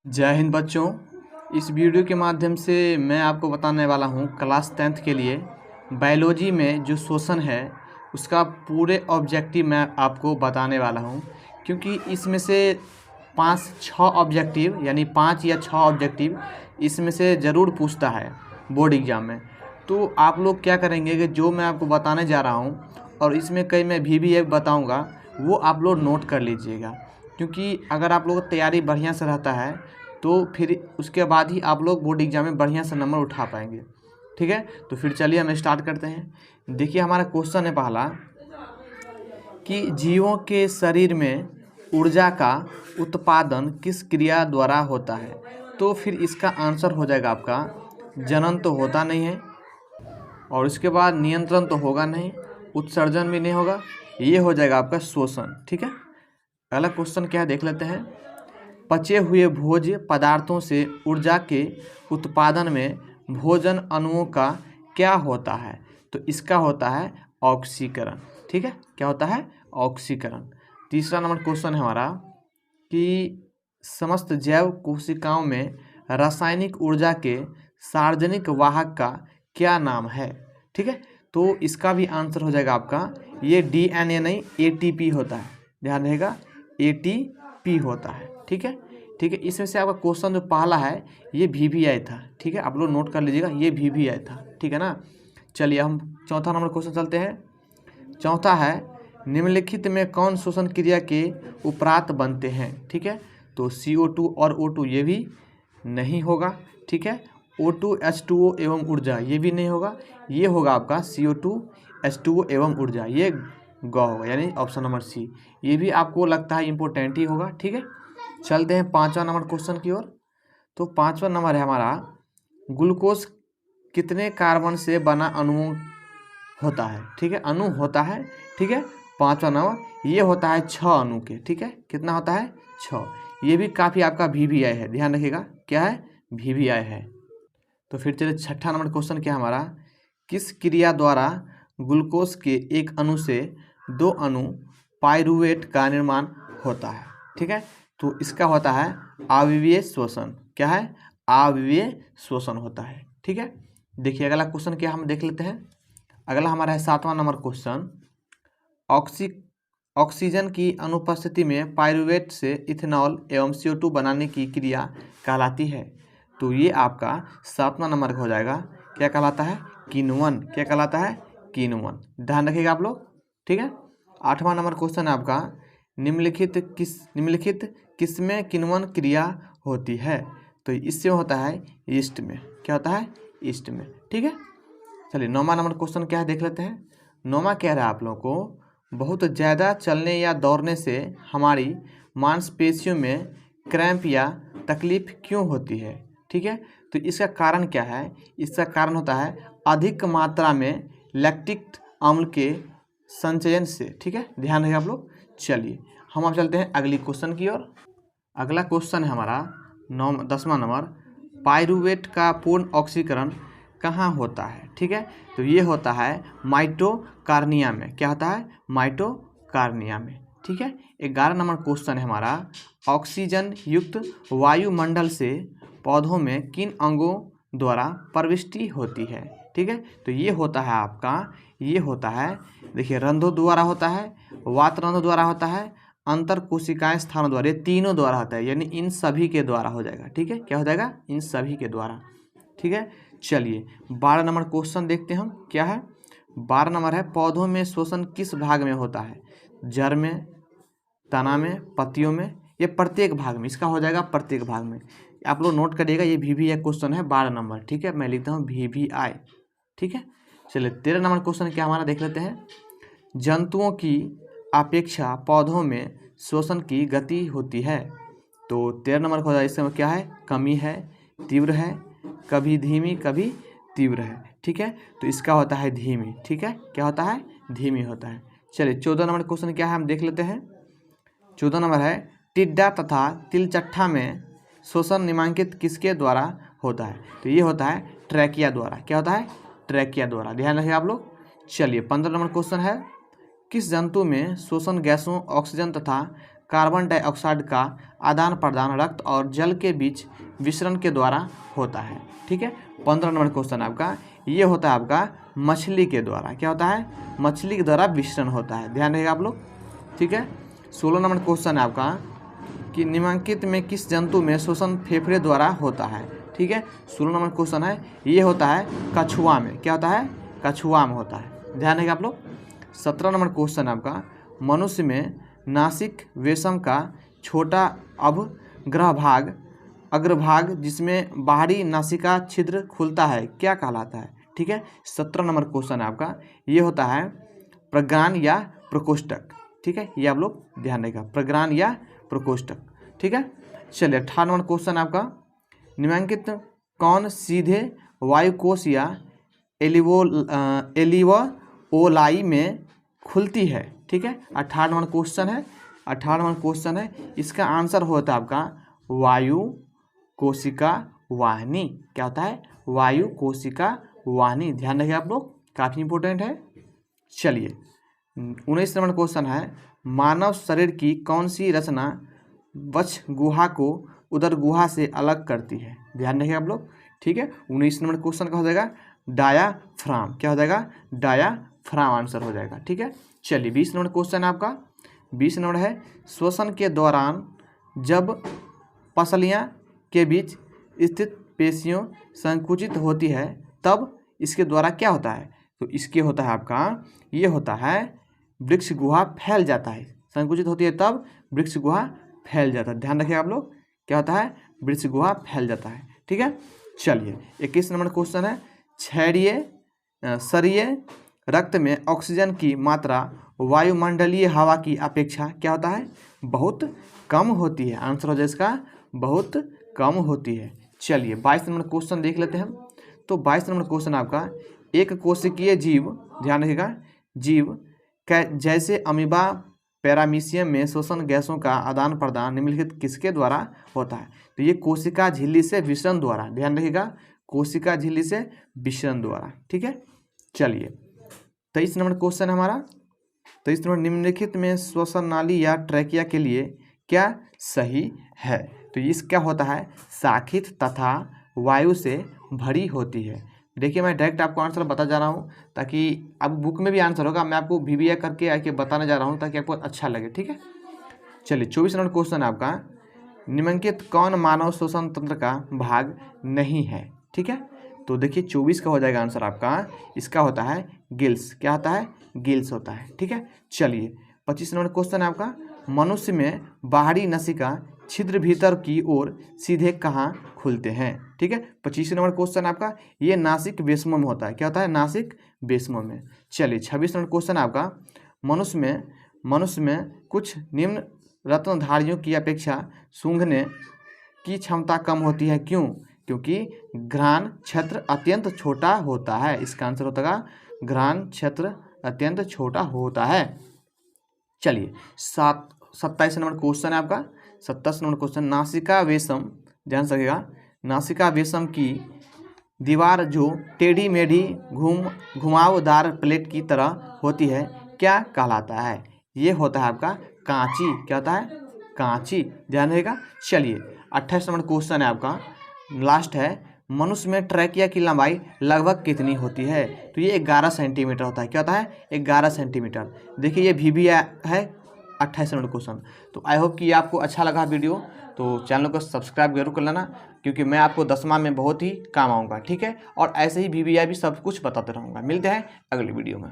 जय हिंद बच्चों। इस वीडियो के माध्यम से मैं आपको बताने वाला हूँ क्लास 10th के लिए बायोलॉजी में जो शोषण है उसका पूरे ऑब्जेक्टिव मैं आपको बताने वाला हूँ, क्योंकि इसमें से 5-6 ऑब्जेक्टिव यानी 5 या 6 ऑब्जेक्टिव इसमें से ज़रूर पूछता है बोर्ड एग्ज़ाम में। तो आप लोग क्या करेंगे कि जो मैं आपको बताने जा रहा हूँ और इसमें कई मैं भी बताऊँगा वो आप लोग नोट कर लीजिएगा, क्योंकि अगर आप लोग तैयारी बढ़िया से रहता है तो फिर उसके बाद ही आप लोग बोर्ड एग्जाम में बढ़िया से नंबर उठा पाएंगे। ठीक है, तो फिर चलिए हम स्टार्ट करते हैं। देखिए हमारा क्वेश्चन है पहला कि जीवों के शरीर में ऊर्जा का उत्पादन किस क्रिया द्वारा होता है। तो फिर इसका आंसर हो जाएगा आपका जनन तो होता नहीं है, और उसके बाद नियंत्रण तो होगा नहीं, उत्सर्जन भी नहीं होगा, ये हो जाएगा आपका शोषण। ठीक है, अगला क्वेश्चन क्या है देख लेते हैं। पचे हुए भोज्य पदार्थों से ऊर्जा के उत्पादन में भोजन अणुओं का क्या होता है। तो इसका होता है ऑक्सीकरण। ठीक है, क्या होता है ऑक्सीकरण। तीसरा नंबर क्वेश्चन है हमारा कि समस्त जैव कोशिकाओं में रासायनिक ऊर्जा के सार्वजनिक वाहक का क्या नाम है। ठीक है, तो इसका भी आंसर हो जाएगा आपका ये DNA नहीं ATP होता है, ध्यान रहेगा ATP होता है। ठीक है, ठीक है, इसमें से आपका क्वेश्चन जो पहला है ये VVI था। ठीक है, आप लोग नोट कर लीजिएगा ये VVI था। ठीक है ना, चलिए हम चौथा नंबर क्वेश्चन चलते हैं। चौथा है निम्नलिखित में कौन शोषण क्रिया के उपरांत बनते हैं। ठीक है, तो CO2 और O2 ये भी नहीं होगा। ठीक है, O2 H2O एवं ऊर्जा ये भी नहीं होगा, ये होगा आपका CO2 H2O एवं ऊर्जा, ये ग होगा, यानी ऑप्शन नंबर सी। ये भी आपको लगता है इम्पोर्टेंट ही होगा। ठीक है, चलते हैं पांचवा नंबर क्वेश्चन की ओर। तो पांचवा नंबर है हमारा ग्लूकोज कितने कार्बन से बना अणु होता है। ठीक है, अणु होता है। ठीक है, पांचवा नंबर ये होता है 6 अणु के। ठीक है, कितना होता है 6। ये भी काफ़ी आपका VVI है, ध्यान रखिएगा क्या है VVI है। तो फिर चलिए छठा नंबर क्वेश्चन क्या हमारा, किस क्रिया द्वारा ग्लूकोज के एक अणु से 2 अणु पाइरूवेट का निर्माण होता है। ठीक है, तो इसका होता है अविवीय शोषण। क्या है अविवीय शोषण होता है। ठीक है, देखिए अगला क्वेश्चन क्या हम देख लेते हैं। अगला हमारा है 7वां नंबर क्वेश्चन, ऑक्सीजन की अनुपस्थिति में पाइरूवेट से इथेनॉल एवं CO2 बनाने की क्रिया कहलाती है। तो ये आपका 7वां नंबर का हो जाएगा, क्या कहलाता है किण्वन। क्या कहलाता है किण्वन, ध्यान रखिएगा आप लोग। ठीक है, 8वां नंबर क्वेश्चन है आपका निम्नलिखित किसमें किण्वन क्रिया होती है। तो इससे होता है ईस्ट में। क्या होता है ईस्ट में। ठीक है, चलिए 9वां नंबर क्वेश्चन क्या है देख लेते हैं। 9वां कह रहा है आप लोगों को बहुत ज़्यादा चलने या दौड़ने से हमारी मांसपेशियों में क्रैम्प या तकलीफ क्यों होती है। ठीक है, तो इसका कारण क्या है, इसका कारण होता है अधिक मात्रा में लैक्टिक अम्ल के संचयन से। ठीक है, ध्यान रखिए आप लोग। चलिए हम अब चलते हैं अगली क्वेश्चन की ओर। अगला क्वेश्चन है हमारा 10वां नंबर, पाइरूवेट का पूर्ण ऑक्सीकरण कहाँ होता है। ठीक है, तो ये होता है माइटोकार्निया में। क्या होता है माइटोकार्निया में। ठीक है, 11 नंबर क्वेश्चन है हमारा, ऑक्सीजन युक्त वायुमंडल से पौधों में किन अंगों द्वारा प्रविष्टि होती है। ठीक है, तो ये होता है आपका, ये होता है देखिए रंध्रों द्वारा होता है, वातरंध्रों द्वारा होता है, अंतर कोशिकाएं स्थानों द्वारा, ये तीनों द्वारा होता है, यानी इन सभी के द्वारा हो जाएगा। ठीक है, क्या हो जाएगा इन सभी के द्वारा। ठीक है, चलिए 12 नंबर क्वेश्चन देखते हैं हम क्या है। 12 नंबर है पौधों में शोषण किस भाग में होता है, जड़ में, तना में, पत्तियों में, ये प्रत्येक भाग में। इसका हो जाएगा प्रत्येक भाग में। आप लोग नोट करिएगा ये VVI क्वेश्चन है 12 नंबर। ठीक है, मैं लिखता हूँ VVI। ठीक है, चलिए 13 नंबर क्वेश्चन क्या हमारा देख लेते हैं। जंतुओं की अपेक्षा पौधों में शोषण की गति होती है। तो 13 नंबर का हो जाएगा, इसमें क्या है कमी है, तीव्र है, कभी धीमी कभी तीव्र है। ठीक है, तो इसका होता है धीमी। ठीक है, क्या होता है धीमी होता है। चलिए 14 नंबर क्वेश्चन क्या है हम देख लेते हैं। 14 नंबर है टिड्डा तथा तिलचट्टा में शोषण निम्नलिखित किसके द्वारा होता है। तो ये होता है ट्रैकिया द्वारा। क्या होता है ट्रैकिया द्वारा, ध्यान रखिए आप लोग। चलिए 15 नंबर क्वेश्चन है, किस जंतु में शोषण गैसों ऑक्सीजन तथा कार्बन डाइऑक्साइड का आदान प्रदान रक्त और जल के बीच विसरण के द्वारा होता है। ठीक है, 15 नंबर क्वेश्चन आपका ये होता है आपका मछली के द्वारा, क्या होता है, मछली के द्वारा विसरण होता है, ध्यान रखिएगा आप लोग। ठीक है, 16 नंबर क्वेश्चन है आपका कि निम्नलिखित में किस जंतु में श्वसन फेफड़े द्वारा होता है। ठीक है, 16 नंबर क्वेश्चन है ये होता है कछुआ में, क्या होता है, कछुआ में होता है, ध्यान रखिएगा आप लोग। 17 नंबर क्वेश्चन आपका मनुष्य में नासिक वेशम का छोटा अग्रभाग जिसमें बाहरी नासिका छिद्र खुलता है क्या कहलाता है। ठीक है, 17 नंबर क्वेश्चन आपका ये होता है प्रज्ञान या प्रकोष्ठक। ठीक है, ये आप लोग ध्यान रखिएगा, प्रज्ञान या प्रकोष्ठक। ठीक है, चलिए 18 नंबर क्वेश्चन आपका निम्नलिखित कौन सीधे वायुकोश या एलिवोलाई में खुलती है। ठीक है, 18 नंबर क्वेश्चन है, 18 नंबर क्वेश्चन है, इसका आंसर होता है आपका वायु कोशिका वाहिनी, क्या होता है, वायु कोशिका वाहिनी, ध्यान रखिए आप लोग, काफ़ी इंपॉर्टेंट है। चलिए 19 नंबर क्वेश्चन है मानव शरीर की कौन सी रचना वक्ष गुहा को उदर गुहा से अलग करती है, ध्यान रखिए आप लोग। ठीक है, 19 नंबर क्वेश्चन का हो जाएगा डायाफ्राम, क्या हो जाएगा, डायाफ्राम आंसर हो जाएगा। ठीक है, चलिए 20 नंबर क्वेश्चन है आपका, 20 नंबर है श्वसन के दौरान जब पसलियाँ के बीच स्थित पेशियों संकुचित होती है तब इसके द्वारा क्या होता है, तो इसके होता है आपका ये होता है वृक्ष गुहा फैल जाता है, संकुचित होती है तब वृक्ष गुहा फैल जाता है, ध्यान रखिएगा आप लोग, क्या होता है, वृक्ष गुहा फैल जाता है। ठीक है, चलिए 21 नंबर क्वेश्चन है क्षारीय रक्त में ऑक्सीजन की मात्रा वायुमंडलीय हवा की अपेक्षा क्या होता है, बहुत कम होती है, आंसर हो जाए इसका बहुत कम होती है। चलिए 22 नंबर क्वेश्चन देख लेते हैं। तो 22 नंबर क्वेश्चन आपका एक कोशिकीय जीव, ध्यान रखिएगा, जीव जैसे अमीबा पैरामीशियम में श्वसन गैसों का आदान प्रदान निम्नलिखित किसके द्वारा होता है, तो ये कोशिका झिल्ली से विसरण द्वारा, ध्यान रखिएगा, कोशिका झिल्ली से विसरण द्वारा। ठीक है, चलिए 23 नंबर क्वेश्चन है हमारा, 23 नंबर निम्नलिखित में श्वसन नाली या ट्रैकिया के लिए क्या सही है, तो इसका होता है शाखित तथा वायु से भरी होती है। देखिए मैं डायरेक्ट आपको आंसर बता जा रहा हूँ ताकि अब बुक में भी आंसर होगा, मैं आपको VBA करके आके बताने जा रहा हूँ ताकि आपको अच्छा लगे। ठीक है, चलिए 24 नंबर क्वेश्चन है आपका निम्नलिखित कौन मानव श्वसन तंत्र का भाग नहीं है। ठीक है, तो देखिए 24 का हो जाएगा आंसर आपका, इसका होता है गिल्स, क्या होता है, गिल्स होता है। ठीक है, चलिए 25 नंबर क्वेश्चन है आपका मनुष्य में बाहरी नसिका छिद्र भीतर की ओर सीधे कहाँ खुलते हैं। ठीक है, 25 नंबर क्वेश्चन आपका ये नासिक वेशमों में होता है, क्या होता है, नासिक वेशमों में। चलिए 26 नंबर क्वेश्चन आपका मनुष्य में कुछ निम्न रत्नधारियों की अपेक्षा सूंघने की क्षमता कम होती है, क्यों, क्योंकि घ्राण क्षेत्र अत्यंत छोटा होता है, इसका आंसर होता है घ्राण क्षेत्र अत्यंत छोटा होता है। चलिए 27 नंबर क्वेश्चन है आपका, 27 नंबर क्वेश्चन नासिका वेशम, ध्यान से रखिएगा, नासिका वेशम की दीवार जो टेढ़ी मेढ़ी घुमावदार प्लेट की तरह होती है क्या कहलाता है, ये होता है आपका कांची, क्या होता है, कांची, ध्यान रहेगा। चलिए 28 नंबर क्वेश्चन है आपका, लास्ट है मनुष्य में ट्रैकिया की लंबाई लगभग कितनी होती है, तो ये 11 सेंटीमीटर होता है, क्या होता है, 11 सेंटीमीटर। देखिए ये VBA है 28 नंबर क्वेश्चन। तो आई होप कि आपको अच्छा लगा वीडियो, तो चैनल को सब्सक्राइब जरूर कर लेना क्योंकि मैं आपको 10वां में बहुत ही काम आऊँगा। ठीक है, और ऐसे ही VBA भी सब कुछ बताते रहूँगा। मिलते हैं अगली वीडियो में।